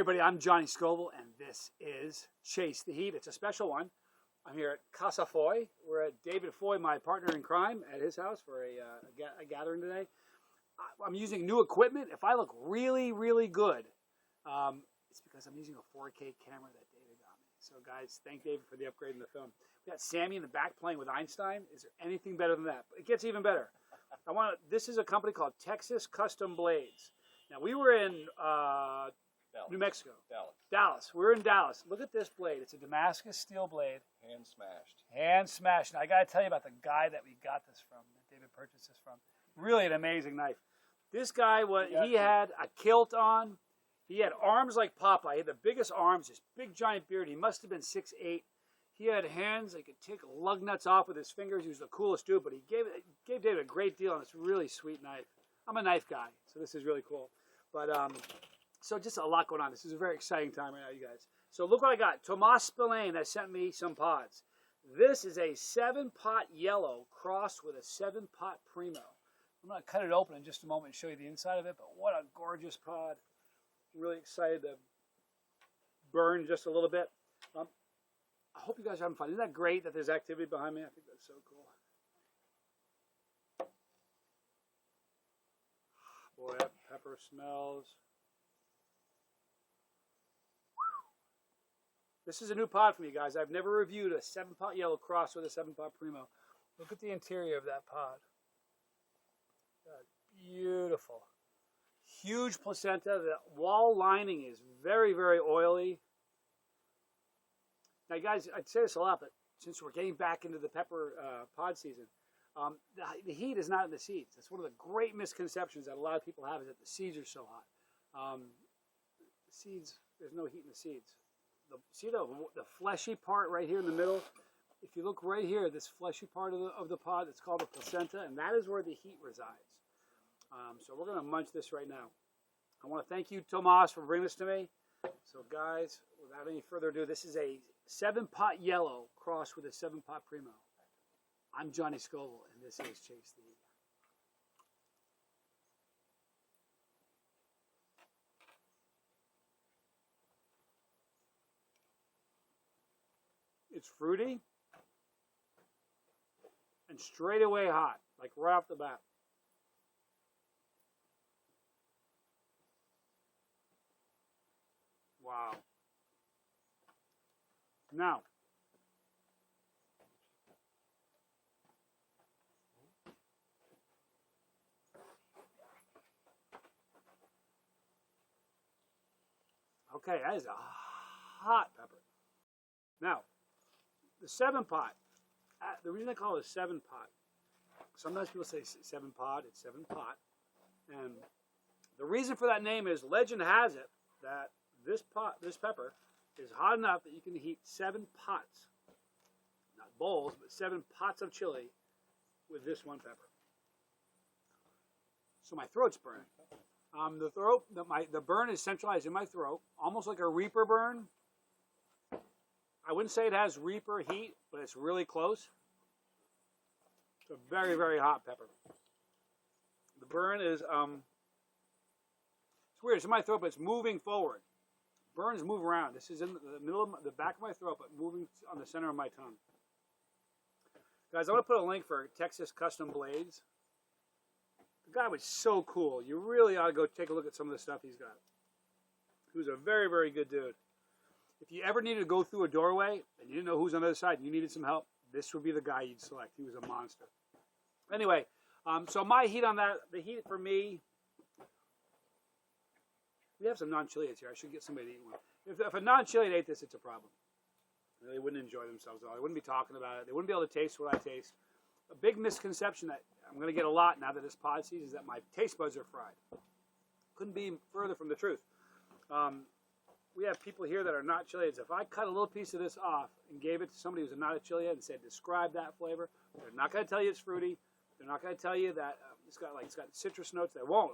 everybody, I'm Johnny Scoville, and this is Chase the Heat. It's a special one. I'm here at Casa Foy. We're at David Foy, my partner in crime, at his house for a gathering today. I'm using new equipment. If I look really, really good, it's because I'm using a 4K camera that David got me. So guys, thank David for the upgrade in the film. We got Sammy in the back playing with Einstein. Is there anything better than that? It gets even better. This is a company called Texas Custom Blades. Now, we were in New Mexico. Dallas. We're in Dallas. Look at this blade. It's a Damascus steel blade. Hand smashed. Hand smashed. Now, I got to tell you about the guy that we got this from, that David purchased this from. Really an amazing knife. This guy, he had a kilt on. He had arms like Popeye. He had the biggest arms, this big giant beard. He must have been 6'8". He had hands that could take lug nuts off with his fingers. He was the coolest dude, but he gave David a great deal on this really sweet knife. I'm a knife guy, so this is really cool. But so just a lot going on. This is a very exciting time right now, you guys. So look what I got. Tomas Spillane has sent me some pods. This is a 7-pot yellow crossed with a 7-pot Primo. I'm going to cut it open in just a moment and show you the inside of it, but what a gorgeous pod. I'm really excited to burn just a little bit. I hope you guys are having fun. Isn't that great that there's activity behind me? I think that's so cool. Boy, that pepper smells. This is a new pod for me, guys. I've never reviewed a 7-pot yellow cross with a 7-pot Primo. Look at the interior of that pod. Beautiful. Huge placenta. The wall lining is very, very oily. Now, guys, I'd say this a lot, but since we're getting back into the pepper pod season, the heat is not in the seeds. That's one of the great misconceptions that a lot of people have, is that the seeds are so hot. The seeds, there's no heat in the seeds. See the fleshy part right here in the middle? If you look right here, this fleshy part of the pod, it's called the placenta, and that is where the heat resides. So we're going to munch this right now. I want to thank you, Tomas, for bringing this to me. So guys, without any further ado, this is a 7-pot yellow crossed with a 7-pot Primo. I'm Johnny Scoville, and this is Chase the Heat. It's fruity and straight away hot, like right off the bat. Wow. Now, okay, that is a hot pepper. Now, the 7-pot, the reason I call it a 7-pot, sometimes people say 7-pot, it's 7-pot. And the reason for that name is, legend has it that this pepper is hot enough that you can heat 7 pots, not bowls, but 7 pots of chili with this one pepper. So my throat's burning. The burn is centralized in my throat, almost like a Reaper burn. I wouldn't say it has Reaper heat, but it's really close. It's a very, very hot pepper. The burn is, it's weird, it's in my throat, but it's moving forward. Burns move around. This is in the middle of the back of my throat, but moving on the center of my tongue. Guys, I want to put a link for Texas Custom Blades. The guy was so cool. You really ought to go take a look at some of the stuff he's got. He was a very, very good dude. If you ever needed to go through a doorway and you didn't know who's on the other side and you needed some help, this would be the guy you'd select. He was a monster. Anyway, so my heat on that, the heat for me, we have some non-chiliates here. I should get somebody to eat one. If a non-chiliate ate this, it's a problem. They wouldn't enjoy themselves at all. They wouldn't be talking about it. They wouldn't be able to taste what I taste. A big misconception that I'm going to get a lot now that it's pod season is that my taste buds are fried. Couldn't be further from the truth. We have people here that are not chiliates. If I cut a little piece of this off and gave it to somebody who's not a chiliate and said, describe that flavor, they're not going to tell you it's fruity. They're not going to tell you that it's got citrus notes. They won't.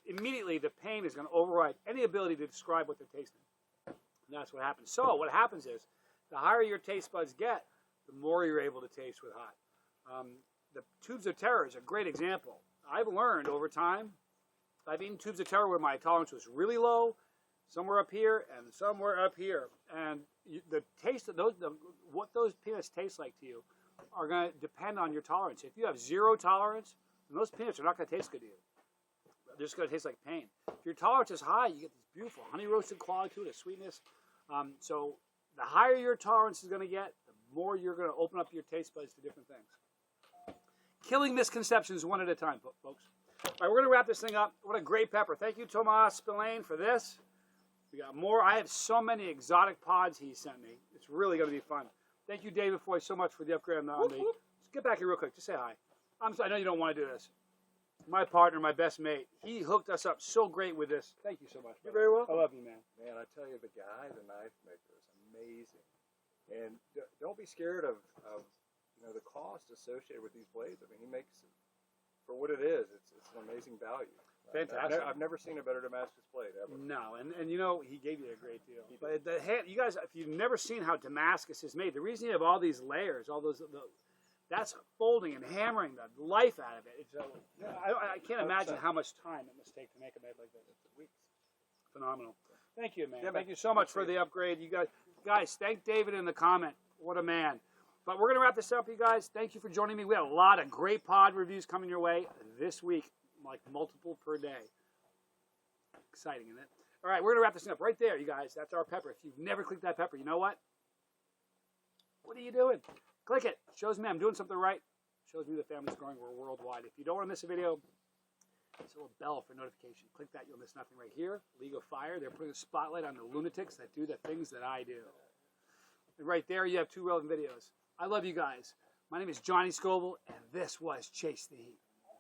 Immediately, the pain is going to override any ability to describe what they're tasting. And that's what happens. So what happens is, the higher your taste buds get, the more you're able to taste with hot. The tubes of terror is a great example. I've learned over time, I've eaten tubes of terror where my tolerance was really low, somewhere up here and somewhere up here. And the taste of those, what those peanuts taste like to you are going to depend on your tolerance. If you have 0 tolerance, then those peanuts are not going to taste good to you. They're just going to taste like pain. If your tolerance is high, you get this beautiful honey roasted quality to it, a sweetness. So the higher your tolerance is going to get, the more you're going to open up your taste buds to different things. Killing misconceptions one at a time, folks. All right, we're going to wrap this thing up. What a great pepper. Thank you, Tomas Spillane, for this. We got more. I have so many exotic pods he sent me. It's really going to be fun. Thank you, David Foy, so much for the upgrade on the. Just get back here real quick. Just say hi. I know you don't want to do this. My partner, my best mate, he hooked us up so great with this. Thank you so much. You're very welcome. I love you, man. Man, I tell you, the guy, the knife maker, is amazing. And don't be scared of the cost associated with these blades. I mean, he makes it for what it is. It's an amazing value. Fantastic. I've never seen a better Damascus blade ever. No, and he gave you a great deal. But you guys, if you've never seen how Damascus is made, the reason you have all these layers, all those, that's folding and hammering the life out of it. It's, I can't imagine how much time it must take to make a blade like this. Weeks. Phenomenal. Thank you, man. Yeah, thank you so much for the upgrade. You guys, thank David in the comment. What a man. But we're going to wrap this up, you guys. Thank you for joining me. We had a lot of great pod reviews coming your way this week, like multiple per day. Exciting, isn't it? All right, we're going to wrap this up right there, you guys. That's our pepper. If you've never clicked that pepper, you know what? What are you doing? Click it. Shows me I'm doing something right. Shows me the family's growing. We're worldwide. If you don't want to miss a video, there's a little bell for notification. Click that. You'll miss nothing right here. League of Fire. They're putting a spotlight on the lunatics that do the things that I do. And right there, you have 2 relevant videos. I love you guys. My name is Johnny Scoble, and this was Chase the Heat.